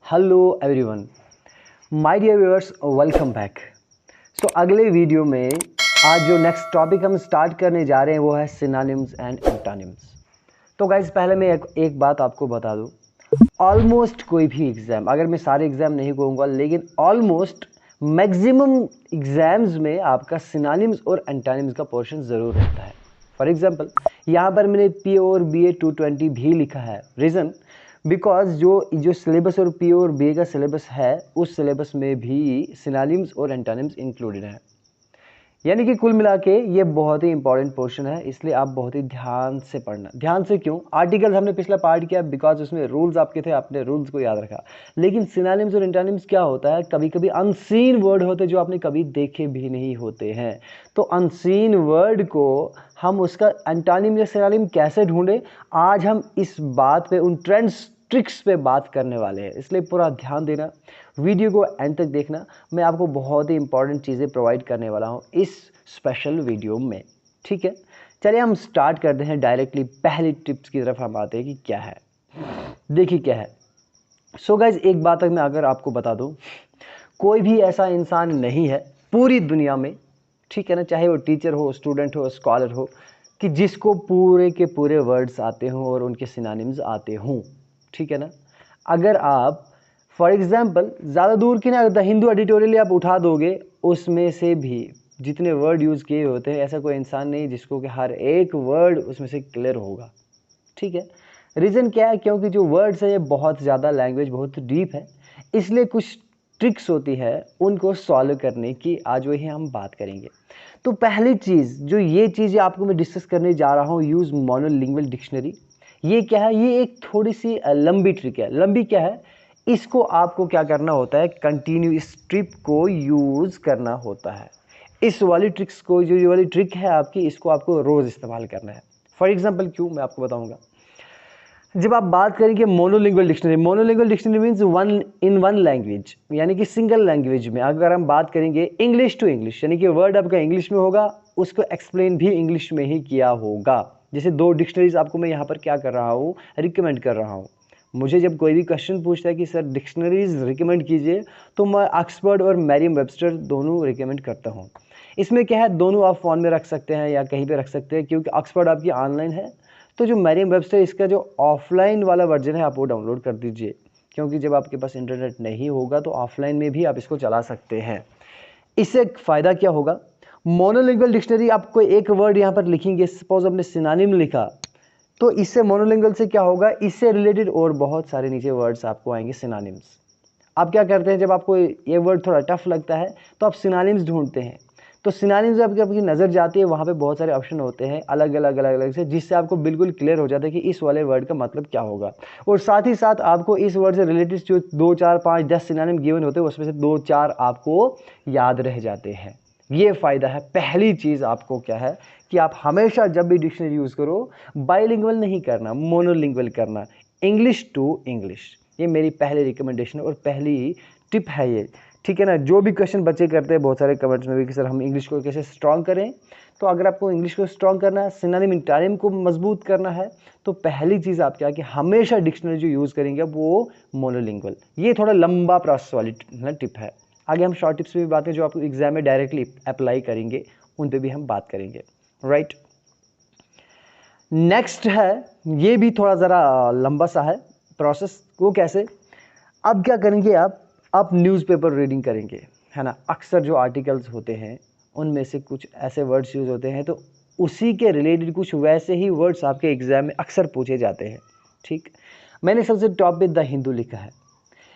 Hello everyone, my dear viewers, welcome back. So अगले video में आज जो नेक्स्ट टॉपिक हम स्टार्ट करने जा रहे हैं वो है सिनोनिम्स एंड एंटोनिम्स। तो गाइज पहले मैं एक बात आपको बता दूं, ऑलमोस्ट कोई भी एग्ज़ाम, अगर मैं सारे एग्ज़ाम नहीं कहूँगा लेकिन ऑलमोस्ट मैक्सिमम एग्ज़ाम्स में आपका सिनोनिम्स और एंटोनिम्स का पोर्शन ज़रूर रहता है। फॉर एग्जांपल यहाँ पर मैंने पी और बी ए 220 भी लिखा है। रीज़न बिकॉज जो सिलेबस और पी और बी ए का सिलेबस है उस सिलेबस में भी सिनोनिम्स और एंटोनिम्स इंक्लूडेड है। यानी कि कुल मिला के ये बहुत ही इंपॉर्टेंट पोर्शन है, इसलिए आप बहुत ही ध्यान से पढ़ना। ध्यान से क्यों? आर्टिकल्स हमने पिछला पार्ट किया बिकॉज उसमें रूल्स आपके थे, आपने रूल्स को याद रखा। लेकिन सिनोनिम्स और एंटोनिम्स क्या होता है, कभी कभी अनसीन वर्ड होते हैं जो आपने कभी देखे भी नहीं होते हैं। तो अनसीन वर्ड को हम उसका एंटोनिम या सिनोनिम कैसे ढूंढें, आज हम इस बात पे, उन ट्रेंड्स ट्रिक्स पे बात करने वाले हैं। इसलिए पूरा ध्यान देना, वीडियो को एंड तक देखना। मैं आपको बहुत ही इंपॉर्टेंट चीज़ें प्रोवाइड करने वाला हूँ इस स्पेशल वीडियो में। ठीक है, चलिए हम स्टार्ट करते हैं। डायरेक्टली पहली टिप्स की तरफ हम आते हैं कि क्या है। देखिए क्या है। सो गाइज एक बात मैं अगर आपको बता दूं, कोई भी ऐसा इंसान नहीं है पूरी दुनिया में, ठीक है ना, चाहे वो टीचर हो, स्टूडेंट हो, स्कॉलर हो, कि जिसको पूरे के पूरे वर्ड्स आते हों और उनके सिनोनिम्स आते हों। ठीक है ना। अगर आप फॉर एग्जाम्पल ज़्यादा दूर की ना द हिंदू एडिटोरियल आप उठा दोगे, उसमें से भी जितने वर्ड यूज़ किए होते हैं ऐसा कोई इंसान नहीं जिसको कि हर एक वर्ड उसमें से क्लियर होगा। ठीक है। रीज़न क्या है? क्योंकि जो वर्ड्स है ये बहुत ज़्यादा, लैंग्वेज बहुत डीप है, इसलिए कुछ ट्रिक्स होती है उनको सॉल्व करने की, आज वही हम बात करेंगे। तो पहली चीज़ जो ये चीज़ आपको मैं डिस्कस करने जा रहा हूँ, यूज़ मोनोलिंगुअल डिक्शनरी। ये क्या है? ये एक थोड़ी सी लंबी ट्रिक है। लंबी क्या है? इसको आपको क्या करना होता है, कंटिन्यू इस ट्रिप को यूज़ करना होता है। इस वाली ट्रिक्स को, जो ये वाली ट्रिक है आपकी, इसको आपको रोज़ इस्तेमाल करना है। फॉर एग्जाम्पल क्यों, मैं आपको बताऊंगा। जब आप बात करेंगे monolingual dictionary, monolingual dictionary means one language, यानी कि सिंगल लैंग्वेज में। अगर हम बात करेंगे इंग्लिश टू इंग्लिश, यानी कि वर्ड आपका इंग्लिश में होगा, उसको एक्सप्लेन भी इंग्लिश में ही किया होगा। जैसे दो डिक्शनरीज आपको मैं यहाँ पर क्या कर रहा हूँ, रिकमेंड कर रहा हूँ। मुझे जब कोई भी क्वेश्चन पूछता है कि सर डिक्शनरीज रिकमेंड कीजिए, तो मैं ऑक्सफोर्ड और मैरियम वेबस्टर दोनों रिकमेंड करता हूँ। इसमें क्या है, दोनों आप फ़ोन में रख सकते हैं या कहीं पे रख सकते हैं, क्योंकि ऑक्सफोर्ड आपकी ऑनलाइन है। तो जो मैरियम वेबस्टर, इसका जो ऑफलाइन वाला वर्जन है आप वो डाउनलोड कर दीजिए, क्योंकि जब आपके पास इंटरनेट नहीं होगा तो ऑफलाइन में भी आप इसको चला सकते हैं। इससे फ़ायदा क्या होगा, मोनोलिंगुअल डिक्शनरी आपको एक वर्ड यहाँ पर लिखेंगे, सपोज आपने सिनोनिम लिखा, तो इससे मोनोलिंगुअल से क्या होगा, इससे रिलेटेड और बहुत सारे नीचे वर्ड्स आपको आएंगे सिनोनिम्स। आप क्या करते हैं, जब आपको ये वर्ड थोड़ा टफ लगता है तो आप सिनोनिम्स ढूंढते हैं। तो सिनोनिम्स जब आपकी नज़र जाती है, वहाँ पे बहुत सारे ऑप्शन होते हैं अलग अलग से, जिससे आपको बिल्कुल क्लियर हो जाता है कि इस वाले वर्ड का मतलब क्या होगा। और साथ ही साथ आपको इस वर्ड से रिलेटेड जो 2 4 5 10 सिनोनिम गिवन होते हैं, उसमें से 2 4 आपको याद रह जाते हैं। ये फ़ायदा है। पहली चीज़ आपको क्या है कि आप हमेशा जब भी डिक्शनरी यूज़ करो, बाइलिंगुअल नहीं करना, मोनोलिंगुअल करना, इंग्लिश टू इंग्लिश। ये मेरी पहली रिकमेंडेशन और पहली टिप है ये। ठीक है ना। जो भी क्वेश्चन बच्चे करते हैं बहुत सारे कमेंट्स में भी कि सर हम इंग्लिश को कैसे स्ट्रॉन्ग करें, तो अगर आपको इंग्लिश को स्ट्रॉन्ग करना है, सिनोनिम एंटोनिम को मजबूत करना है, तो पहली चीज़ आप क्या कि हमेशा डिक्शनरी जो यूज़ करेंगे वो मोनोलिंगुअल। ये थोड़ा लंबा प्रोसेस वाली टिप है। आगे हम शॉर्ट टिप्स में भी बात करें जो आपको एग्जाम में डायरेक्टली अप्लाई करेंगे, उन पर भी हम बात करेंगे। राइट। नेक्स्ट है, ये भी थोड़ा ज़रा लंबा सा है प्रोसेस। वो कैसे? अब क्या करेंगे आप न्यूज़पेपर रीडिंग करेंगे, है ना। अक्सर जो आर्टिकल्स होते हैं उनमें से कुछ ऐसे वर्ड्स यूज़ होते हैं, तो उसी के रिलेटेड कुछ वैसे ही वर्ड्स आपके एग्जाम में अक्सर पूछे जाते हैं। ठीक। मैंने सबसे टॉप पे द हिंदू लिखा है।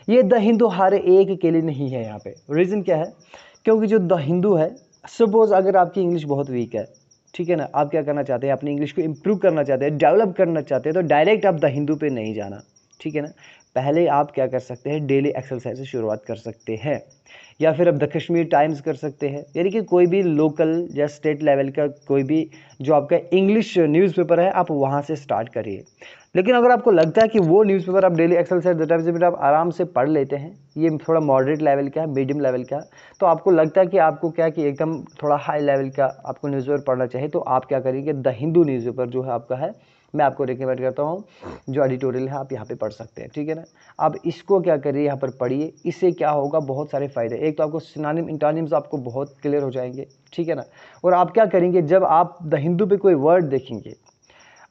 ये द हिंदू हर एक के लिए नहीं है यहाँ पे। रीज़न क्या है? क्योंकि जो द हिंदू है, सपोज अगर आपकी इंग्लिश बहुत वीक है, ठीक है ना, आप क्या करना चाहते हैं, अपनी इंग्लिश को इम्प्रूव करना चाहते हैं, डेवलप करना चाहते हैं, तो डायरेक्ट आप द हिंदू पे नहीं जाना। ठीक है ना। पहले आप क्या कर सकते हैं, डेली एक्सरसाइज से शुरुआत कर सकते हैं। या फिर आप द कश्मीर टाइम्स कर सकते हैं, यानी कि कोई भी लोकल या स्टेट लेवल का कोई भी जो आपका इंग्लिश न्यूज़पेपर है आप वहाँ से स्टार्ट करिए। लेकिन अगर आपको लगता है कि वो न्यूज़पेपर आप डेली एक्सेलसाइज द टाइम्स में आप आराम से पढ़ लेते हैं, ये थोड़ा मॉडरेट लेवल का है, मीडियम लेवल का, तो आपको लगता है कि आपको क्या कि एकदम थोड़ा हाई लेवल का आपको न्यूज़पेपर पढ़ना चाहिए, तो आप क्या करिए, द हिंदू न्यूज़पेपर जो है आपका है, मैं आपको रिकमेंड करता हूँ, जो एडिटोरियल है आप यहाँ पे पढ़ सकते हैं, ठीक है ना। आप इसको क्या करिए, यहाँ पर पढ़िए, इससे क्या होगा, बहुत सारे फ़ायदे। एक तो आपको सिनोनिम इंटोनिम्स आपको बहुत क्लियर हो जाएंगे, ठीक है ना। और आप क्या करेंगे, जब आप द हिंदू पे कोई वर्ड देखेंगे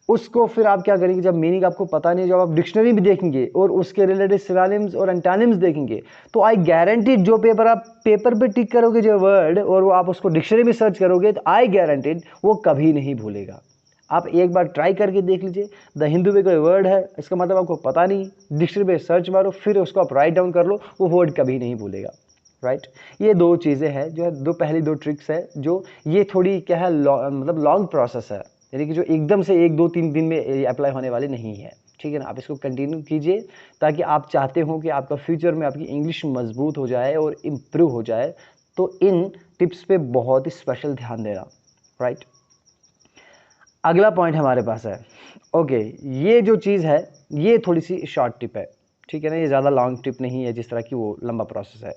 उसको फिर आप क्या करेंगे, जब मीनिंग आपको पता नहीं, जब आप डिक्शनरी भी देखेंगे और उसके रिलेटेड सिनोनिम्स और एंटोनिम्स देखेंगे, तो आई गारंटीड जो पेपर आप पेपर पे टिक करोगे जो वर्ड और वो आप उसको डिक्शनरी में सर्च करोगे, तो आई गारंटीड वो कभी नहीं भूलेगा। आप एक बार ट्राई करके देख लीजिए, द हिंदू में कोई वर्ड है, इसका मतलब आपको पता नहीं, डिक्शनरी में सर्च मारो, फिर उसको आप राइट डाउन कर लो, वो वर्ड कभी नहीं भूलेगा, राइट। ये दो चीज़ें हैं जो है, दो पहली दो ट्रिक्स है, जो ये थोड़ी क्या है मतलब लॉन्ग प्रोसेस है, यानी कि जो एकदम से 1 2 3 दिन में अप्लाई होने वाली नहीं है, ठीक है ना। आप इसको कंटिन्यू कीजिए ताकि आप चाहते हो कि आपका फ्यूचर में आपकी इंग्लिश मजबूत हो जाए और इम्प्रूव हो जाए, तो इन टिप्स पे बहुत ही स्पेशल ध्यान देना, राइट। अगला पॉइंट हमारे पास है, ओके, ये जो चीज़ है ये थोड़ी सी शॉर्ट टिप है, ठीक है ना, ये ज़्यादा लॉन्ग टिप नहीं है जिस तरह की वो लंबा प्रोसेस है,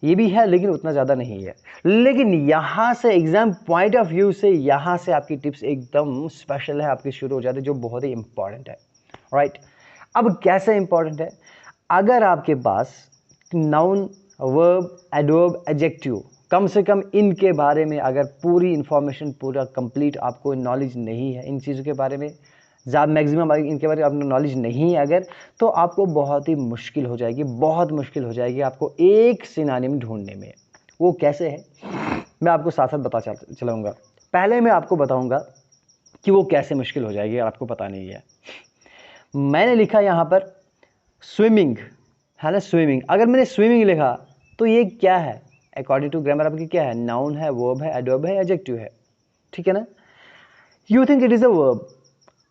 ये भी है लेकिन उतना ज़्यादा नहीं है। लेकिन यहाँ से एग्जाम पॉइंट ऑफ व्यू से यहाँ से आपकी टिप्स एकदम स्पेशल है, आपकी शुरू हो जाती है, जो बहुत ही इंपॉर्टेंट है, राइट। अब कैसे इंपॉर्टेंट है, अगर आपके पास नाउन, वर्ब, एडवर्ब, एडजेक्टिव, कम से कम इनके बारे में अगर पूरी इंफॉर्मेशन, पूरा कंप्लीट आपको नॉलेज नहीं है इन चीज़ों के बारे में, ज़्यादा मैक्सिमम इनके बारे में आपको नॉलेज नहीं है अगर, तो आपको बहुत ही मुश्किल हो जाएगी, बहुत मुश्किल हो जाएगी आपको एक सिनोनिम ढूंढने में। वो कैसे है मैं आपको साथ साथ बता चलाऊँगा। पहले मैं आपको बताऊँगा कि वो कैसे मुश्किल हो जाएगी अगर आपको पता नहीं है। मैंने लिखा यहाँ पर स्विमिंग, है ना, स्विमिंग। अगर मैंने स्विमिंग लिखा तो ये क्या है, अकॉर्डिंग टू ग्रामर आपकी क्या है, नाउन है, वर्ब है, एडवर्ब है, एडजेक्टिव है, ठीक है ना। You think it is a verb,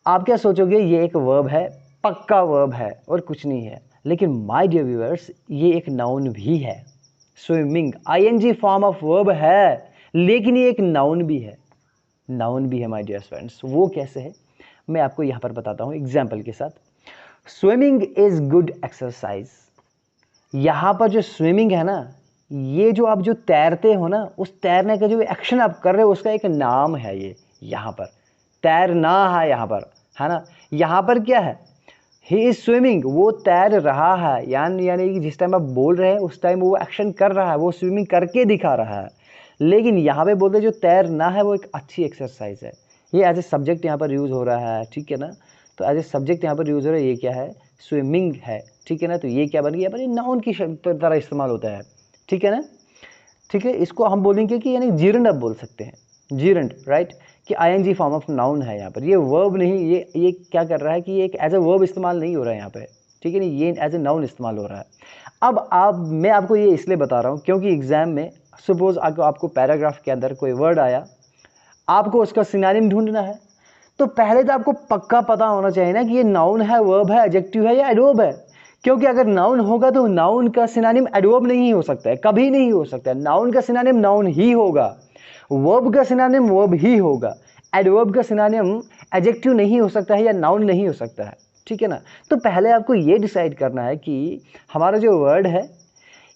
आप क्या सोचोगे, ये एक वर्ब है, पक्का वर्ब है और कुछ नहीं है। लेकिन माय डियर व्यूअर्स, ये एक नाउन भी है। Swimming ING form of verb है, लेकिन ये एक नाउन भी है, नाउन भी है माय डियर फ्रेंड्स। वो कैसे है मैं आपको यहाँ पर बताता हूँ एग्जाम्पल के साथ। स्विमिंग इज गुड एक्सरसाइज, यहाँ पर जो स्विमिंग है ना, ये जो आप जो तैरते हो ना, उस तैरने का जो एक्शन आप कर रहे हो उसका एक नाम है ये, यहाँ पर तैरना है यहाँ पर, है ना। यहाँ पर क्या है, ही इज स्विमिंग, वो तैर रहा है, यानी कि जिस टाइम आप बोल रहे हैं उस टाइम वो एक्शन कर रहा है, वो स्विमिंग करके दिखा रहा है। लेकिन यहाँ पे बोलते जो तैरना है वो एक अच्छी एक्सरसाइज है, ये एज ए सब्जेक्ट यहाँ पर यूज़ हो रहा है, ठीक है ना। तो एज ए सब्जेक्ट यहाँ पर यूज़ हो रहा है, ये क्या है, स्विमिंग है, ठीक है ना। तो ये क्या बन गया, ये नाउन की तरह इस्तेमाल होता है, ठीक है ना, ठीक है। इसको हम बोलेंगे कि यानी जीरंड आप बोल सकते हैं, जीरंड, राइट, कि आईएनजी फॉर्म ऑफ नाउन है यहाँ पर, ये वर्ब नहीं, ये क्या कर रहा है कि ये एक एज ए वर्ब इस्तेमाल नहीं हो रहा है यहाँ पे, ठीक है ना, ये एज ए नाउन इस्तेमाल हो रहा है। अब मैं आपको ये इसलिए बता रहा हूँ क्योंकि एग्जाम में सपोज आपको पैराग्राफ के अंदर कोई वर्ड आया, आपको उसका सिनोनिम ढूंढना है, तो पहले तो आपको पक्का पता होना चाहिए ना कि ये नाउन है, वर्ब है, एडजेक्टिव है या एडवर्ब है। क्योंकि अगर नाउन होगा तो नाउन का सिनोनिम एडवर्ब नहीं हो सकता है, कभी नहीं हो सकता है। नाउन का सिनोनिम नाउन ही होगा, वर्ब का सिनोनिम वर्ब ही होगा, एडवर्ब का सिनोनिम एडजेक्टिव नहीं हो सकता है या नाउन नहीं हो सकता है, ठीक है ना। तो पहले आपको ये डिसाइड करना है कि हमारा जो वर्ड है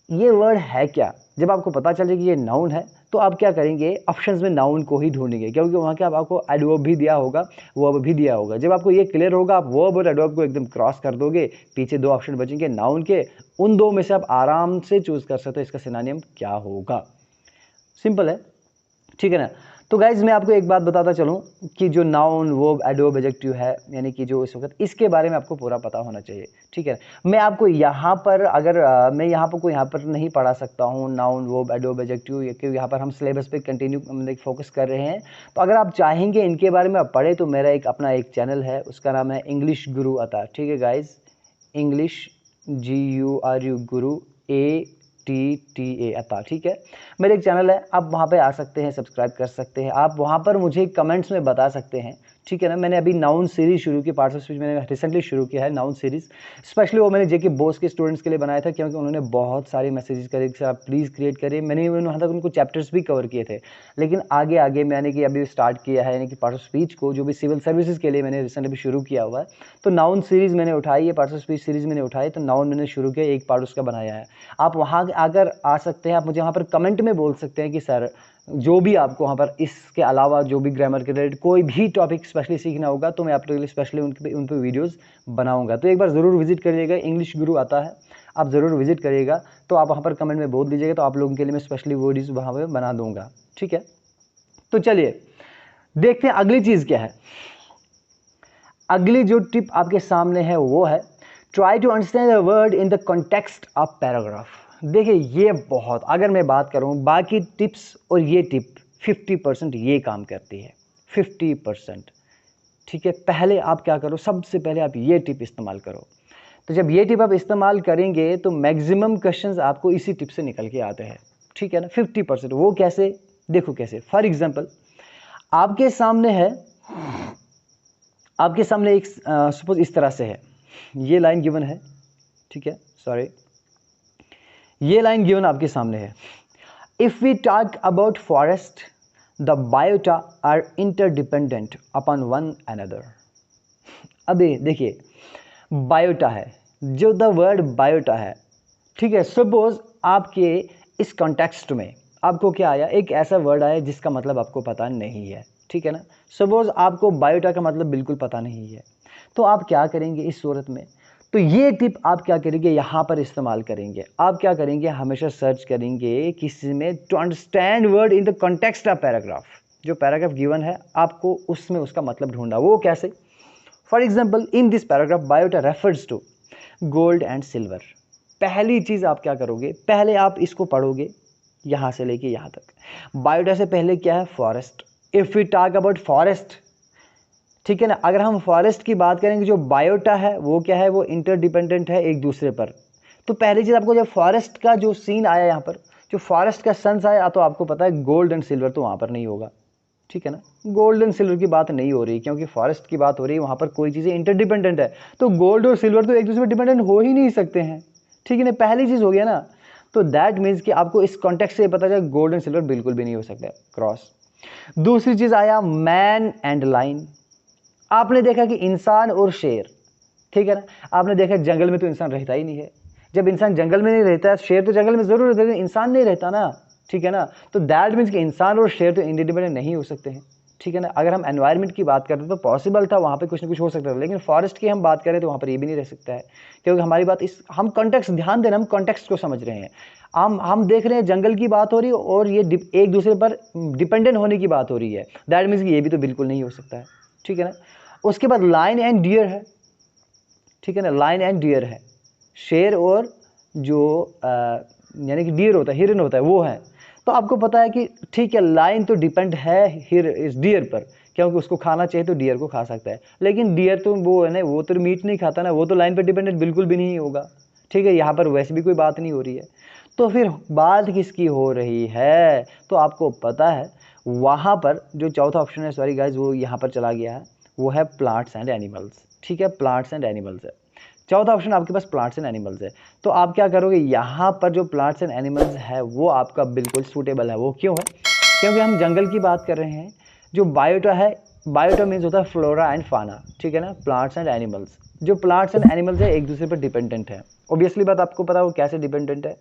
ये वर्ड है क्या। जब आपको पता चले कि ये नाउन है तो आप क्या करेंगे, ऑप्शंस में नाउन को ही ढूंढेंगे, क्योंकि वहाँ क्या आपको एडवर्ब भी दिया होगा, वर्ब भी दिया होगा। जब आपको ये क्लियर होगा, आप वर्ब और एडवर्ब को एकदम क्रॉस कर दोगे, पीछे 2 ऑप्शन बचेंगे नाउन के, उन 2 में से आप आराम से चूज कर सकते हो इसका सिनोनिम क्या होगा। सिंपल है, ठीक है ना। तो गाइज मैं आपको एक बात बताता चलूँ कि जो नाउन, वर्ब, एडवर्ब, एडजेक्टिव है, यानी कि जो इस वक्त इसके बारे में आपको पूरा पता होना चाहिए, ठीक है। मैं आपको यहाँ पर अगर मैं यहाँ पर नहीं पढ़ा सकता हूँ नाउन, वर्ब, एडवर्ब, एडजेक्टिव, क्योंकि यहाँ पर हम सिलेबस पे कंटिन्यू फोकस कर रहे हैं। तो अगर आप चाहेंगे इनके बारे में आप पढ़े तो मेरा अपना एक चैनल है, उसका नाम है इंग्लिश गुरु अता, ठीक है गाइज, इंग्लिश GURU गुरु ATA अता, ठीक है। मेरे एक चैनल है, आप वहाँ पे आ सकते हैं, सब्सक्राइब कर सकते हैं, आप वहाँ पर मुझे कमेंट्स में बता सकते हैं, ठीक है ना। मैंने अभी नाउन सीरीज शुरू की, पार्ट्स ऑफ स्पीच मैंने रिसेंटली शुरू किया है नाउन सीरीज। स्पेशली वो मैंने जेके बोस के स्टूडेंट्स के लिए बनाया था, क्योंकि उन्होंने बहुत सारे मैसेजेस करे कि आप प्लीज़ क्रिएट करिए। मैंने वहाँ तक उनको चैप्टर्स भी कवर किए थे, लेकिन आगे आगे मैंने कि अभी स्टार्ट किया है, यानी कि पार्ट्स ऑफ स्पीच को जो भी सिविल सर्विसेज के लिए मैंने रिसेंटली शुरू किया हुआ है। तो नाउन सीरीज़ मैंने उठाई है, पार्ट्स ऑफ स्पीच सीरीज़ मैंने उठाई, तो नाउन मैंने शुरू किया, एक पार्ट उसका बनाया है। आप वहाँ अगर आ सकते हैं, आप मुझे वहाँ पर कमेंट में बोल सकते हैं कि सर जो भी आपको वहाँ पर इसके अलावा जो भी ग्रामर के रिलेटेड कोई भी टॉपिक स्पेशली सीखना होगा, तो मैं आपके लिए स्पेशली उन पे वीडियोस बनाऊंगा। तो एक बार ज़रूर विजिट करिएगा, इंग्लिश गुरु आता है, आप ज़रूर विजिट करिएगा। तो आप वहाँ पर कमेंट में बोल दीजिएगा, तो आप लोगों के लिए मैं स्पेशली वीडियोज़ वहाँ पर बना दूंगा, ठीक है। तो चलिए देखते हैं अगली चीज़ क्या है। अगली जो टिप आपके सामने है वो है try to understand the word in the context of paragraph. देखिए ये बहुत, अगर मैं बात करूं बाकी टिप्स और ये टिप 50% ये काम करती है, 50%, ठीक है। पहले आप क्या करो, सबसे पहले आप ये टिप इस्तेमाल करो। तो जब ये टिप आप इस्तेमाल करेंगे तो मैक्सिमम क्वेश्चंस आपको इसी टिप से निकल के आते हैं, ठीक है ना। 50%, वो कैसे, देखो कैसे। फॉर एग्जाम्पल आपके सामने है, आपके सामने एक सपोज इस तरह से है, ये लाइन गिवन है, ठीक है, सॉरी, ये लाइन गिवन आपके सामने है। If we talk about forest the biota are interdependent upon one another. अबे देखिए बायोटा है, जो द वर्ड बायोटा है, ठीक है। सपोज आपके इस कॉन्टेक्स्ट में आपको क्या आया, एक ऐसा वर्ड आया जिसका मतलब आपको पता नहीं है, ठीक है ना। सपोज आपको बायोटा का मतलब बिल्कुल पता नहीं है, तो आप क्या करेंगे इस सूरत में, तो ये टिप आप क्या करेंगे, यहाँ पर इस्तेमाल करेंगे। आप क्या करेंगे, हमेशा सर्च करेंगे किसी में to understand word in the context of paragraph. जो पैराग्राफ गिवन है आपको उसमें उसका मतलब ढूंढना। वो कैसे, for example in this paragraph biota refers to gold and silver. पहली चीज़ आप क्या करोगे, पहले आप इसको पढ़ोगे यहाँ से लेके यहाँ तक। बायोटा से पहले क्या है, forest. If we talk about forest, ठीक है ना। अगर हम फॉरेस्ट की बात करेंगे, जो बायोटा है वो क्या है, वो इंटरडिपेंडेंट है एक दूसरे पर। तो पहली चीज़ आपको, जब फॉरेस्ट का जो सीन आया यहाँ पर, जो फॉरेस्ट का सेंस आया, तो आपको पता है गोल्ड एंड सिल्वर तो वहाँ पर नहीं होगा, ठीक है ना। गोल्ड एंड सिल्वर की बात नहीं हो रही, क्योंकि फॉरेस्ट की बात हो रही है, वहाँ पर कोई चीज़ें इंटरडिपेंडेंट है। तो गोल्ड और सिल्वर तो एक दूसरे पर डिपेंडेंट हो ही नहीं सकते हैं, ठीक है ना। पहली चीज़ हो गया ना। तो दैट मीन्स कि आपको इस कॉन्टेक्स्ट से पता चला गोल्ड एंड सिल्वर बिल्कुल भी नहीं हो सकता, क्रॉस। दूसरी चीज़ आया मैन एंड लाइन। आपने देखा कि इंसान और शेर, ठीक है ना। आपने देखा जंगल में तो इंसान रहता ही नहीं है। जब इंसान जंगल में नहीं रहता है, शेर तो जंगल में जरूर रहता है, लेकिन इंसान नहीं रहता ना, ठीक है ना। तो दैट मीन्स कि इंसान और शेर तो इंडिपेंडेंट नहीं हो सकते हैं, ठीक है ना। अगर हम एनवायरनमेंट की बात करते तो पॉसिबल था, वहाँ पे कुछ ना कुछ हो सकता था, लेकिन फॉरेस्ट की हम बात करें तो वहाँ पर ये भी नहीं रह सकता है, क्योंकि हमारी बात इस, हम कॉन्टेक्स्ट, ध्यान देना, हम कॉन्टेक्स्ट को समझ रहे हैं। हम देख रहे हैं जंगल की बात हो रही है और ये एक दूसरे पर डिपेंडेंट होने की बात हो रही है। दैट मीन्स कि ये भी तो बिल्कुल नहीं हो सकता है, ठीक है ना। उसके बाद लाइन एंड डियर है, ठीक है ना। लाइन एंड डियर है, शेर और जो यानी कि डियर होता है, हिरन होता है, वो है। तो आपको पता है कि ठीक है, लाइन तो डिपेंड है इस डियर पर, क्योंकि उसको खाना चाहिए तो डियर को खा सकता है, लेकिन डियर तो वो है ना, वो तो मीट नहीं खाता ना, वो तो लाइन पर डिपेंडेंट बिल्कुल भी नहीं होगा, ठीक है। यहाँ पर वैसे भी कोई बात नहीं हो रही है, तो फिर बात किसकी हो रही है, तो आपको पता है वहाँ पर जो चौथा ऑप्शन है, सॉरी गाइज, वो यहाँ पर चला गया है, वो है प्लांट्स एंड एनिमल्स, ठीक है। प्लांट्स एंड एनिमल्स है, चौथा ऑप्शन आपके पास प्लांट्स एंड एनिमल्स है। तो आप क्या करोगे, यहाँ पर जो प्लांट्स एंड एनिमल्स है वो आपका बिल्कुल सूटेबल है। वो क्यों है, क्योंकि हम जंगल की बात कर रहे हैं। जो बायोटा है, बायोटा मीन्स होता है फ्लोरा एंड फाना, ठीक है ना। प्लांट्स एंड एनिमल्स, जो प्लांट्स एंड एनिमल्स है एक दूसरे पर डिपेंडेंट है। ऑब्वियसली बात आपको पता है वो कैसे डिपेंडेंट है,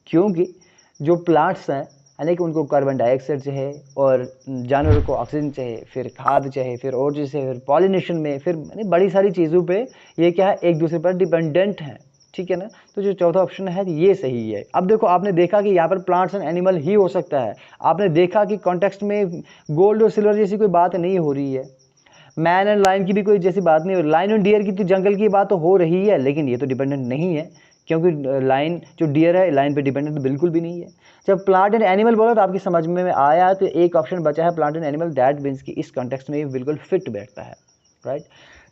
क्योंकि जो प्लांट्स हैं यानी कि उनको कार्बन डाइऑक्साइड चाहिए और जानवरों को ऑक्सीजन चाहिए, फिर खाद चाहिए, फिर और चीज़ चाहिए, फिर पॉलिनेशन में, फिर बड़ी सारी चीज़ों पे ये क्या है, एक दूसरे पर डिपेंडेंट है, ठीक है ना। तो जो चौथा ऑप्शन है ये सही है। अब देखो आपने देखा कि यहाँ पर प्लांट्स एंड एनिमल ही हो सकता है। आपने देखा कि कॉन्टेक्स्ट में गोल्ड और सिल्वर जैसी कोई बात नहीं हो रही है, मैन एंड लाइन की भी कोई जैसी बात नहीं हो रही। लाइन और डियर की तो जंगल की बात तो हो रही है, लेकिन ये तो डिपेंडेंट नहीं है, क्योंकि लाइन जो डियर है लाइन पे डिपेंडेंट बिल्कुल भी नहीं है। जब प्लांट एंड एनिमल बोला तो आपकी समझ में आया, तो एक ऑप्शन बचा है plant and animal, that means कि इस कॉन्टेक्स्ट में बिल्कुल फिट बैठता है, राइट।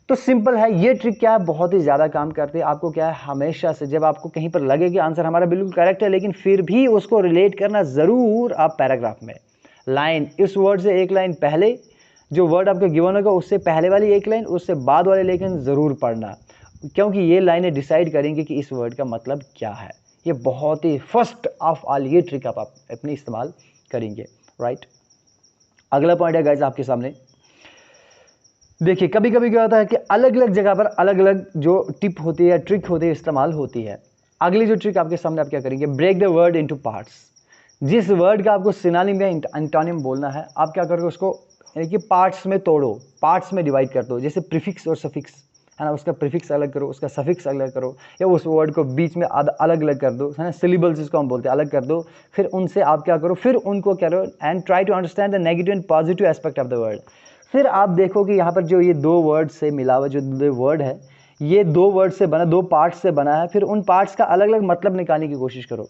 तो सिंपल है, ये ट्रिक क्या है, बहुत ही ज़्यादा काम करती है। आपको क्या है, हमेशा से जब आपको कहीं पर लगे कि आंसर हमारा बिल्कुल करेक्ट है, लेकिन फिर भी उसको रिलेट करना ज़रूर आप पैराग्राफ में, लाइन, इस वर्ड से एक लाइन पहले जो वर्ड आपको गिवन होगा उससे पहले वाली एक लाइन, उससे बाद वाली लाइन ज़रूर पढ़ना, क्योंकि ये लाइनें डिसाइड करेंगे कि इस वर्ड का मतलब क्या है। ये बहुत ही फर्स्ट ऑफ ऑल ये ट्रिक आप अपने इस्तेमाल करेंगे, राइट। अगला पॉइंट है गाइस आपके सामने, देखिए कभी कभी क्या होता है कि अलग अलग जगह पर अलग अलग जो टिप होती है, ट्रिक होती है, इस्तेमाल होती है। अगली जो ट्रिक आपके सामने आप क्या करेंगे, break the word into parts. जिस वर्ड का आपको सिनोनिम या एंटोनिम बोलना है, आप क्या करोगे, उसको यानी कि पार्ट्स में तोड़ो, पार्ट्स में डिवाइड कर दो। जैसे प्रीफिक्स और सफिक्स है ना, उसका प्रीफिक्स अलग करो, उसका सफिक्स अलग करो, या उस वर्ड को बीच में अलग अलग कर दो, है ना, सिलेबल्स जिसको हम बोलते हैं अलग कर दो। फिर उनसे आप क्या करो, फिर उनको करो and try to understand the negative and positive aspect of the word. फिर आप देखो कि यहाँ पर जो ये दो वर्ड से मिला हुआ जो वर्ड है, ये दो वर्ड से बना, दो पार्ट्स से बना है। फिर उन पार्ट्स का अलग अलग मतलब निकालने की कोशिश करो।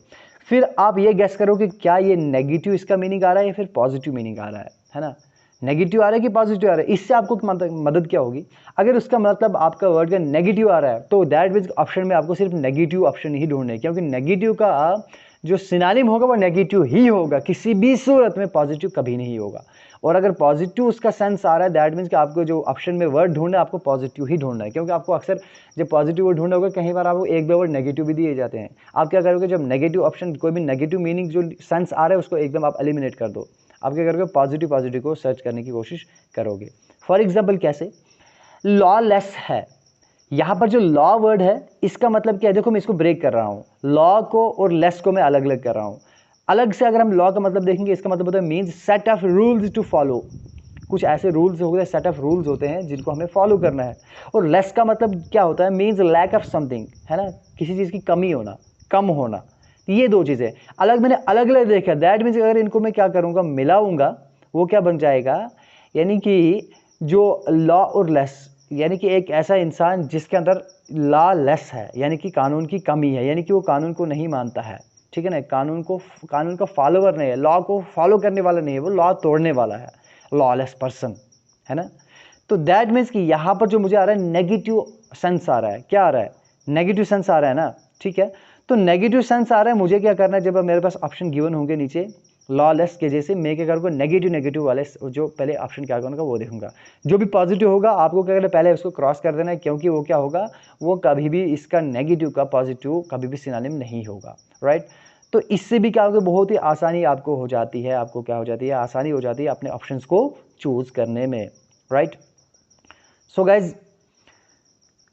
फिर आप ये गेस करो कि क्या ये नेगेटिव इसका मीनिंग आ रहा है या फिर पॉजिटिव मीनिंग आ रहा है ना, नेगेटिव आ रहा है कि पॉजिटिव आ रहा है। इससे आपको मदद क्या होगी, अगर उसका मतलब आपका वर्ड का नेगेटिव आ रहा है तो दैट मीन्स ऑप्शन में आपको सिर्फ नेगेटिव ऑप्शन ही ढूंढना है, क्योंकि नेगेटिव का जो सिनोनिम होगा वो नेगेटिव ही होगा, किसी भी सूरत में पॉजिटिव कभी नहीं होगा। और अगर पॉजिटिव उसका सेंस आ रहा है, दैट मीन्स कि आपको जो ऑप्शन में वर्ड ढूंढना है आपको पॉजिटिव ही ढूंढना है, क्योंकि आपको अक्सर जब पॉजिटिव वर्ड ढूंढना होगा, कई बार आपको एक दो वर्ड नेगेटिव भी दिए जाते हैं। आप क्या करोगे, जब नेगेटिव ऑप्शन कोई भी नेगेटिव मीनिंग जो सेंस आ रहा है उसको एकदम आप एलिमिनेट कर दो। आप क्या करोगे, पॉजिटिव को सर्च करने की कोशिश करोगे। फॉर एग्जाम्पल कैसे, लॉलेस है, यहाँ पर जो लॉ वर्ड है इसका मतलब क्या है, देखो मैं इसको ब्रेक कर रहा हूँ, लॉ को और लेस को मैं अलग अलग कर रहा हूँ। अलग से अगर हम लॉ का मतलब देखेंगे, इसका मतलब होता है means set of rules to follow, कुछ ऐसे रूल्स हो गए, सेट ऑफ रूल्स होते हैं जिनको हमें फॉलो करना है। और लेस का मतलब क्या होता है, मीन्स लैक ऑफ समथिंग, है ना, किसी चीज़ की कमी होना, कम होना। ये दो चीज़ें अलग मैंने अलग अलग देखा, दैट मीन्स अगर इनको मैं क्या करूँगा, मिलाऊंगा, वो क्या बन जाएगा, यानी कि जो लॉ और लेस, यानी कि एक ऐसा इंसान जिसके अंदर लॉ लेस है, यानी कि कानून की कमी है, यानी कि वो कानून को नहीं मानता है, ठीक है ना, कानून का फॉलोवर नहीं है, लॉ को फॉलो करने वाला नहीं है, वो लॉ तोड़ने वाला है, लॉलेस पर्सन, है ना। तो दैट मीन्स कि यहाँ पर जो मुझे आ रहा है नेगेटिव सेंस आ रहा है, क्या आ रहा है, नेगेटिव सेंस आ रहा है ना, ठीक है। तो नेगेटिव सेंस आ रहा है, मुझे क्या करना है, जब मेरे पास ऑप्शन गिवन होंगे नीचे लॉलेस के जैसे, मैं क्या करूँगा, नेगेटिव वाले जो पहले ऑप्शन क्या करूँगा वो देखूंगा। जो भी पॉजिटिव होगा आपको क्या करना है, पहले उसको क्रॉस कर देना है, क्योंकि वो क्या होगा, वो कभी भी इसका नेगेटिव का पॉजिटिव कभी भी सिनोनिम नहीं होगा, राइट। तो इससे भी क्या होगा, बहुत ही आसानी आपको हो जाती है, आपको क्या हो जाती है, आसानी हो जाती है अपने ऑप्शंस को चूज करने में, right. So guys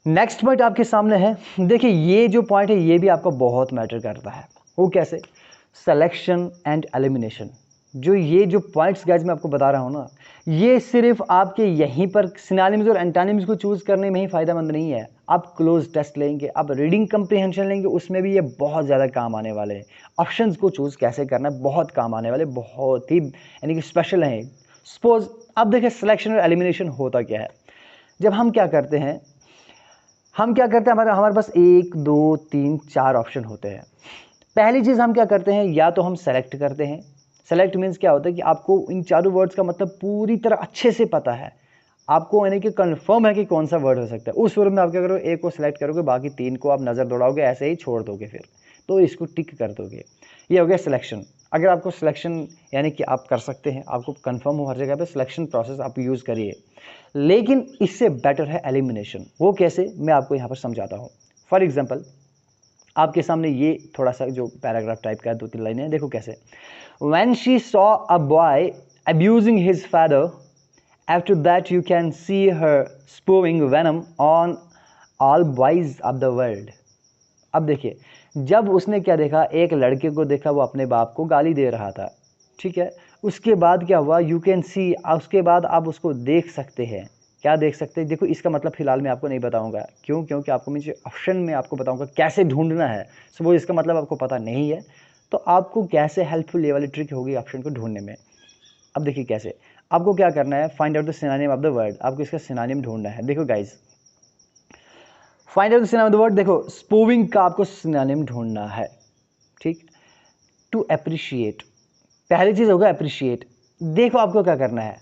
next point आपके सामने है, देखिए ये जो पॉइंट है ये भी आपको बहुत मैटर करता है। वो कैसे, सिलेक्शन एंड एलिमिनेशन। जो ये जो पॉइंट्स गाइज मैं आपको बता रहा हूँ ना, ये सिर्फ आपके यहीं पर सिनोनिम्स और एंटोनिम्स को चूज करने में ही फायदेमंद नहीं है। आप क्लोज टेस्ट लेंगे, आप रीडिंग कंप्रीहेंशन लेंगे, उसमें भी ये बहुत ज़्यादा काम आने वाले हैं। ऑप्शंस को चूज कैसे करना है बहुत काम आने वाले, बहुत ही यानी कि स्पेशल हैं। सपोज अब देखिए सिलेक्शन और एलिमिनेशन होता क्या है, जब हम क्या करते हैं, हमारे पास 1 2 3 4 ऑप्शन होते हैं। पहली चीज़ हम क्या करते हैं, या तो हम सेलेक्ट करते हैं। सेलेक्ट मीन्स क्या होता है कि आपको इन चारों वर्ड्स का मतलब पूरी तरह अच्छे से पता है, आपको यानी कि कंफर्म है कि कौन सा वर्ड हो सकता है। उस वर्ड में आप क्या करोगे, एक को सिलेक्ट करोगे, बाकी 3 को आप नज़र दौड़ाओगे, ऐसे ही छोड़ दोगे, फिर तो इसको टिक कर दोगे। ये हो गया सिलेक्शन। अगर आपको सिलेक्शन यानी कि आप कर सकते हैं, आपको कंफर्म हो हर जगह पे, सिलेक्शन प्रोसेस आप यूज़ करिए। लेकिन इससे बेटर है एलिमिनेशन। वो कैसे, मैं आपको यहाँ पर समझाता हूँ। फॉर एग्जाम्पल आपके सामने ये थोड़ा सा जो पैराग्राफ टाइप का है, 2-3 लाइनें हैं, देखो कैसे। When she saw a boy abusing his father, after that you can see her spewing venom on all boys of the world. अब देखिए, जब उसने क्या देखा, एक लड़के को देखा वो अपने बाप को गाली दे रहा था, ठीक है। उसके बाद क्या हुआ, यू कैन सी, उसके बाद आप उसको देख सकते हैं। क्या देख सकते हैं, देखो इसका मतलब फिलहाल मैं आपको नहीं बताऊंगा, क्यों, क्योंकि आपको मुझे ऑप्शन में आपको बताऊंगा कैसे ढूंढना है। सो वो इसका मतलब आपको पता नहीं है, तो आपको कैसे हेल्पफुल ये वाली ट्रिक होगी ऑप्शन को ढूंढने में। अब देखिए कैसे, आपको क्या करना है, find out the synonym of the word. आपको इसका सिनोनिम ढूंढना है। देखो guys, find out the synonym of the word. देखो स्पूविंग का आपको सिनोनिम ढूंढना है, ठीक। टू अप्रिशिएट, पहली चीज़ होगा अप्रिशिएट। देखो आपको क्या करना है,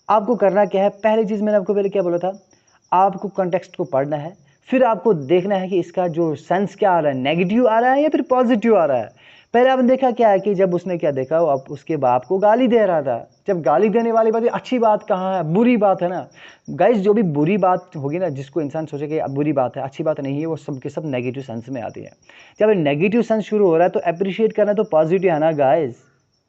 आपको करना क्या है, पहली चीज़ मैंने आपको पहले क्या बोला था, आपको कॉन्टेक्स्ट को पढ़ना है, फिर आपको देखना है कि इसका जो सेंस क्या आ रहा है, नेगेटिव आ रहा है या फिर पॉजिटिव आ रहा है। पहले आपने देखा क्या है कि जब उसने क्या देखा, वो अब उसके बाप को गाली दे रहा था। जब गाली देने वाली बात, अच्छी बात कहाँ है, बुरी बात है ना गाइज। जो भी बुरी बात होगी ना, जिसको इंसान सोचे कि अब बुरी बात है, अच्छी बात नहीं है, वो सब के सब नेगेटिव सेंस में आती है। जब नेगेटिव सेंस शुरू हो रहा है तो अप्रिशिएट करना तो पॉजिटिव है ना गाइज,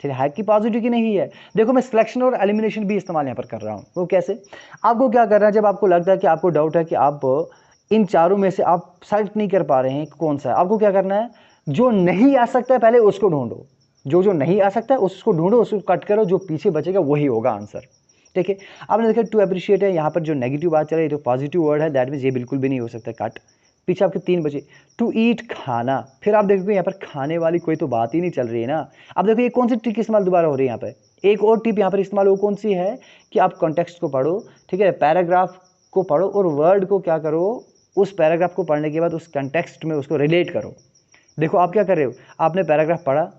ठीक है कि पॉजिटिव की नहीं है। देखो मैं सिलेक्शन और एलिमिनेशन भी इस्तेमाल यहाँ पर कर रहा हूँ। वो कैसे, आपको क्या करना है, जब आपको लगता है कि आपको डाउट है कि आप इन चारों में से आप सेलेक्ट नहीं कर पा रहे हैं कौन सा है, आपको क्या करना है, जो नहीं आ सकता है पहले उसको ढूंढो, जो नहीं आ सकता है उसको ढूंढो, उसको कट करो, जो पीछे बचेगा वही होगा आंसर। ठीक है, आपने देखा टू अप्रिशिएट है, यहाँ पर जो नेगेटिव बात चल रही है तो पॉजिटिव वर्ड है, दैट मीन्स ये बिल्कुल भी नहीं हो सकता, कट। पीछे आपके 3 बचे। टू ईट खाना, फिर आप देखोगे यहाँ पर खाने वाली कोई तो बात ही नहीं चल रही है ना। अब देखो ये कौन सी ट्रिक इस्तेमाल दोबारा हो रही है यहाँ पे, एक और टिप यहाँ पर इस्तेमाल हो, कौन सी है कि आप कॉन्टेक्स्ट को पढ़ो, ठीक है, पैराग्राफ को पढ़ो और वर्ड को क्या करो, उस पैराग्राफ को पढ़ने के बाद उस कंटेक्स्ट में उसको रिलेट करो। देखो आप क्या कर रहे हो, आपने पैराग्राफ पढ़ा,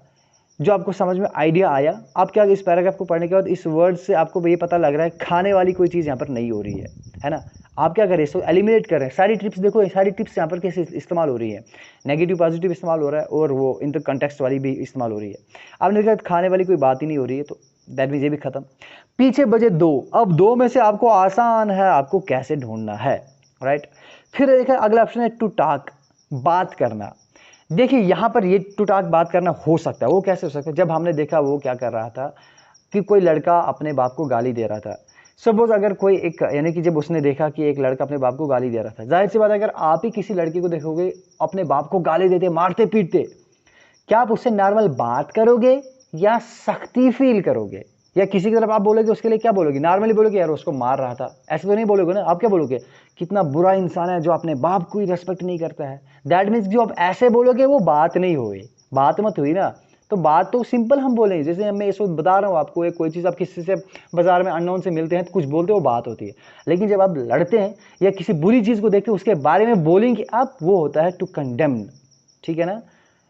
जो आपको समझ में आइडिया आया, आप क्या इस पैराग्राफ को पढ़ने के बाद इस वर्ड से आपको ये पता लग रहा है खाने वाली कोई चीज़ यहाँ पर नहीं हो रही है ना। आप क्या करें, इसको एलिमिनेट कर रहे हैं। सारी टिप्स देखो, ये सारी टिप्स यहाँ पर कैसे इस्तेमाल हो रही है, नेगेटिव पॉजिटिव इस्तेमाल हो रहा है और वो इन द कंटेक्स्ट वाली भी इस्तेमाल हो रही है। आपने देखा खाने वाली कोई बात ही नहीं हो रही है, तो दैट मीन्स ये भी खत्म। पीछे बचे 2, अब 2 में से आपको आसान है आपको कैसे ढूंढना है, राइट। फिर देखा अगला ऑप्शन है टू टॉक, बात करना। देखिए यहाँ पर ये टू टॉक बात करना हो सकता है, वो कैसे हो सकता है, जब हमने देखा वो क्या कर रहा था कि कोई लड़का अपने बाप को गाली दे रहा था। सपोज अगर कोई एक, यानी कि जब उसने देखा कि एक लड़का अपने बाप को गाली दे रहा था, जाहिर सी बात है अगर आप ही किसी लड़की को देखोगे अपने बाप को गाली देते, मारते पीटते, क्या आप उससे नॉर्मल बात करोगे या सख्ती फील करोगे, या किसी की तरफ आप बोलोगे उसके लिए क्या बोलोगे, नॉर्मली बोलोगे यार उसको मार रहा था, ऐसे तो नहीं बोलोगे ना। आप क्या बोलोगे, कितना बुरा इंसान है जो अपने बाप को ही रेस्पेक्ट नहीं करता है। दैट मीन्स जो आप ऐसे बोलोगे वो बात नहीं हुई, बात मत हुई ना। तो बात तो सिंपल हम बोलेंगे, जैसे मैं इस वक्त बता रहा हूँ आपको, एक कोई चीज़ आप किसी से बाजार में अननोन से मिलते हैं तो कुछ बोलते हो, बात होती है। लेकिन जब आप लड़ते हैं या किसी बुरी चीज़ को देखते हो उसके बारे में बोलेंगे आप, वो होता है टू कंडेम, ठीक है ना।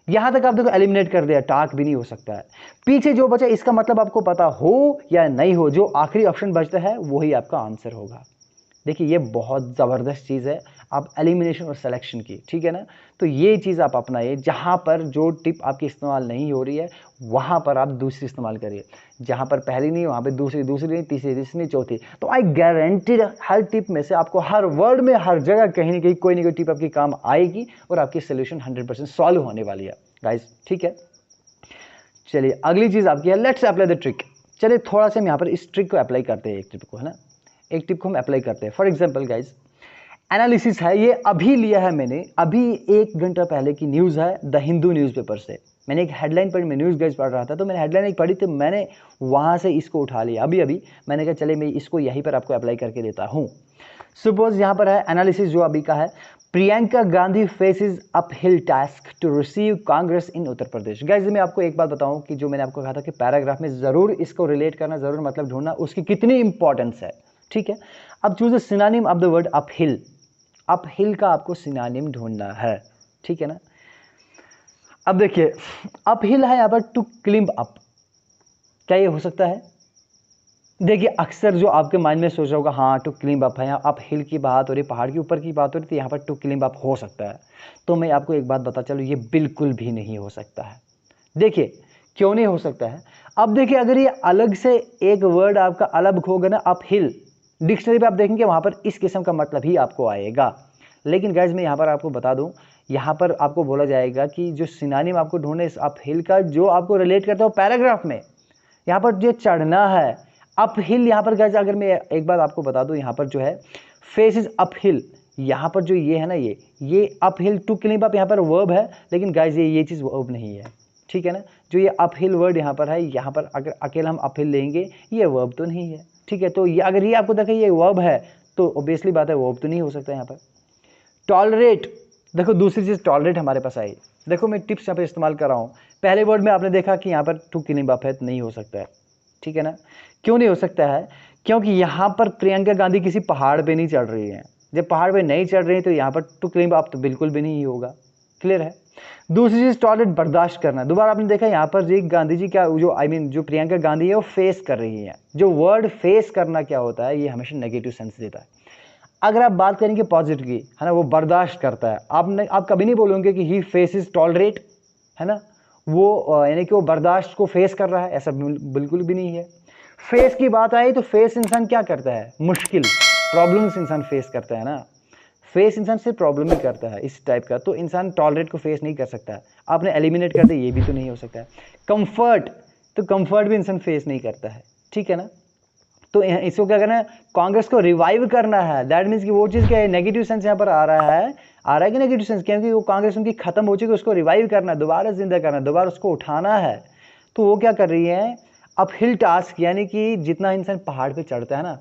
यहां तक आप देखो एलिमिनेट कर दिया, टाक भी नहीं हो सकता है। पीछे जो बचा इसका मतलब आपको पता हो या नहीं हो, जो आखिरी ऑप्शन बचता है वही आपका आंसर होगा। देखिए ये बहुत ज़बरदस्त चीज़ है आप एलिमिनेशन और सिलेक्शन की, ठीक है ना। तो ये चीज़ आप अपनाइए, जहाँ पर जो टिप आपकी इस्तेमाल नहीं हो रही है वहाँ पर आप दूसरी इस्तेमाल करिए, जहाँ पर पहली नहीं वहाँ पे दूसरी, दूसरी नहीं तीसरी, तीसरी नहीं चौथी। तो आई गारंटीड हर टिप में से आपको हर वर्ड में हर जगह कहीं ना कहीं कोई ना कोई टिप आपकी काम आएगी और आपकी सोल्यूशन 100% सॉल्व होने वाली है गाइज, ठीक है। चलिए अगली चीज़ आपकी है, लेट्स अप्लाई द ट्रिक। चलिए थोड़ा सा हम यहाँ पर इस ट्रिक को अप्लाई करते हैं, एक टिप को, है ना, एक टिप को हम अप्लाई करते हैं। फॉर एग्जाम्पल गाइज एनालिसिस है, ये अभी लिया है मैंने, अभी 1 घंटा पहले की न्यूज़ है द हिंदू न्यूज़पेपर से। मैंने एक हेडलाइन पढ़ी, मैं न्यूज़ गाइज पढ़ रहा था तो मैंने हेडलाइन एक पढ़ी तो मैंने वहाँ से इसको उठा लिया अभी अभी। मैंने कहा चले मैं इसको यहीं पर आपको अप्लाई करके देता हूँ। सपोज यहाँ पर है एनालिसिस जो अभी का है, Priyanka Gandhi faces uphill task to receive Congress in Uttar Pradesh. Guys मैं आपको एक बात बताऊं कि जो मैंने आपको कहा था कि पैराग्राफ में ज़रूर इसको रिलेट करना, ज़रूर मतलब ढूंढना उसकी कितनी इंपॉर्टेंस है, ठीक है। अब choose a synonym of the word uphill, uphill का आपको सिनोनिम ढूंढना है, ठीक है ना। अब देखिए अपहिल है यहाँ पर टू क्लिम्ब अप, क्या ये हो सकता है। देखिए अक्सर जो आपके माइंड में सोच रहा होगा हाँ टू क्लिम्ब अप है, यहाँ अप हिल की बात हो रही है, पहाड़ के ऊपर की बात हो रही थी, यहाँ पर टू क्लिम्ब अप हो सकता है। तो मैं आपको एक बात बता चलूँ, ये बिल्कुल भी नहीं हो सकता है। देखिए क्यों नहीं हो सकता है, अब देखिए अगर ये अलग से एक वर्ड आपका अलग होगा ना, अप हिल, डिक्शनरी पे आप देखेंगे वहाँ पर इस किस्म का मतलब ही आपको आएगा। लेकिन गाइज मैं यहाँ पर आपको बता दूँ, यहाँ पर आपको बोला जाएगा कि जो सिनोनिम आपको ढूंढे इस अप हिल का, जो आपको रिलेट करता हो पैराग्राफ में, यहाँ पर जो चढ़ना है अप हिल, यहाँ पर गाइज अगर मैं एक बात आपको बता दूं, यहाँ पर जो है फेस इज अप हिल, यहाँ पर जो ये है ना ये अप हिल टू क्लिम्ब अप यहाँ पर वर्ब है, लेकिन गाइज ये चीज़ वर्ब नहीं है, ठीक है ना। जो ये अप हिल वर्ड यहाँ पर है, यहाँ पर अगर अकेला हम अप हिल लेंगे ये वर्ब तो नहीं है, ठीक है। तो ये अगर ये आपको देखें ये वर्ब है तो ऑब्वियसली बात है वर्ब तो नहीं हो सकता यहाँ पर। टॉलरेट, देखो दूसरी चीज़ टॉलरेट हमारे पास आई, देखो मैं टिप्स यहाँ पर इस्तेमाल कर रहा हूँ। पहले वर्ड में आपने देखा कि यहाँ पर टू क्लिम्ब अप है तो नहीं हो सकता है, ठीक है ना। क्यों नहीं हो सकता है, क्योंकि यहाँ पर प्रियंका गांधी किसी पहाड़ पे नहीं चढ़ रही हैं। जब पहाड़ पे नहीं चढ़ रही है तो यहाँ पर टू क्लिम्ब अप तो बिल्कुल भी नहीं होगा, क्लियर है। दूसरी चीज़ टॉलरेट, बर्दाश्त करना। दोबारा आपने देखा यहाँ पर जी गांधी जी क्या जो जो प्रियंका गांधी है वो फेस कर रही है। जो वर्ड फेस करना क्या होता है, ये हमेशा नेगेटिव सेंस देता है। अगर आप बात करेंगे पॉजिटिव की, है ना, वो बर्दाश्त करता है। आप कभी नहीं बोलोगे कि ही फेस इज टॉलरेट, है ना, वो यानी कि वो बर्दाश्त को फेस कर रहा है, ऐसा बिल्कुल भी नहीं है। फेस की बात आई तो फेस इंसान क्या करता है, मुश्किल प्रॉब्लम्स इंसान फेस करता है ना, फेस इंसान सिर्फ प्रॉब्लम ही करता है इस टाइप का, तो इंसान टॉलरेट को फेस नहीं कर सकता है। आपने एलिमिनेट कर दिया, ये भी तो नहीं हो सकता है। कंफर्ट, तो कंफर्ट भी इंसान फेस नहीं करता है, ठीक है ना। तो इसको क्या करना है, कांग्रेस को रिवाइव करना है। दैट मीन्स कि वो चीज़ क्या है, नेगेटिव सेंस यहाँ पर आ रहा है कि नेगेटिव सेंस, क्योंकि वो कांग्रेस उनकी खत्म हो चुकी है, उसको रिवाइव करना है, दोबारा जिंदा करना है, दोबारा उसको उठाना है। तो वो क्या कर रही है, अपहिल टास्क, यानी कि जितना इंसान पहाड़ पे चढ़ता है ना,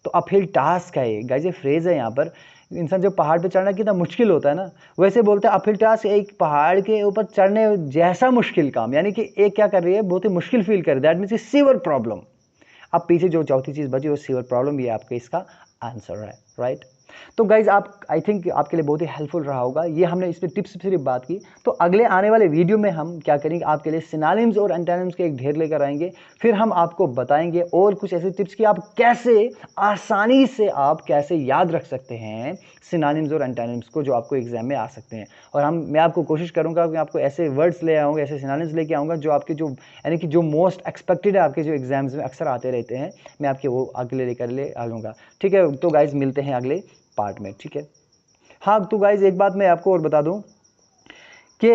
तो अपहिल टास्क है ये गाइस, ये फ्रेज है यहाँ पर। इंसान जब पहाड़ पे चढ़ना कितना मुश्किल होता है ना, वैसे बोलते हैं अपहिल टास्क एक पहाड़ के ऊपर चढ़ने जैसा मुश्किल काम, यानी कि एक क्या कर रही है, बहुत ही मुश्किल फील कर रही है। That means sewer problem. अब पीछे जो चौथी चीज़ बची वो सीवर प्रॉब्लम, ये आपके इसका आंसर है, राइट। तो गाइज आप, आई थिंक आपके लिए बहुत ही हेल्पफुल रहा होगा ये, हमने इस पर टिप्स सिर्फ बात की। तो अगले आने वाले वीडियो में हम क्या करेंगे, आपके लिए सिनोनिम्स और एंटोनिम्स के एक ढेर लेकर आएंगे। फिर हम आपको बताएंगे और कुछ ऐसे टिप्स कि आप कैसे आसानी से आप कैसे याद रख सकते हैं सिनोनिम्स और एंटोनिम्स को, जो आपको एग्जाम में आ सकते हैं। और मैं आपको कोशिश करूंगा कि आपको ऐसे वर्ड्स ले आऊँगा, ऐसे सिनोनिम्स लेके आऊँगा जो आपके जो यानी कि जो मोस्ट एक्सपेक्टेड है, आपके जो एग्जाम्स में अक्सर आते रहते हैं, मैं आपके वो अगले लेकर ले आऊँगा, ठीक है। तो गाइज मिलते हैं अगले पार्ट में, ठीक है। हाँ, तो गाइज एक बात मैं आपको और बता दूं कि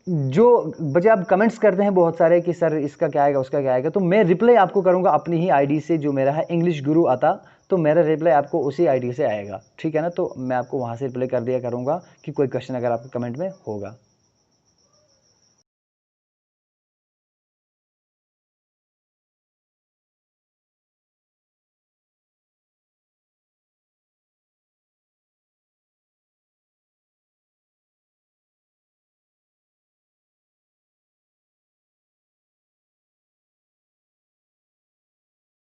जो बच्चे आप कमेंट्स करते हैं बहुत सारे कि सर इसका क्या आएगा, उसका क्या आएगा, तो मैं रिप्लाई आपको करूंगा अपनी ही आईडी से, जो मेरा है इंग्लिश गुरु आता, तो मेरा रिप्लाई आपको उसी आईडी से आएगा, ठीक है ना। तो मैं आपको वहां से रिप्लाई कर दिया करूंगा कि कोई क्वेश्चन अगर आपके कमेंट में होगा।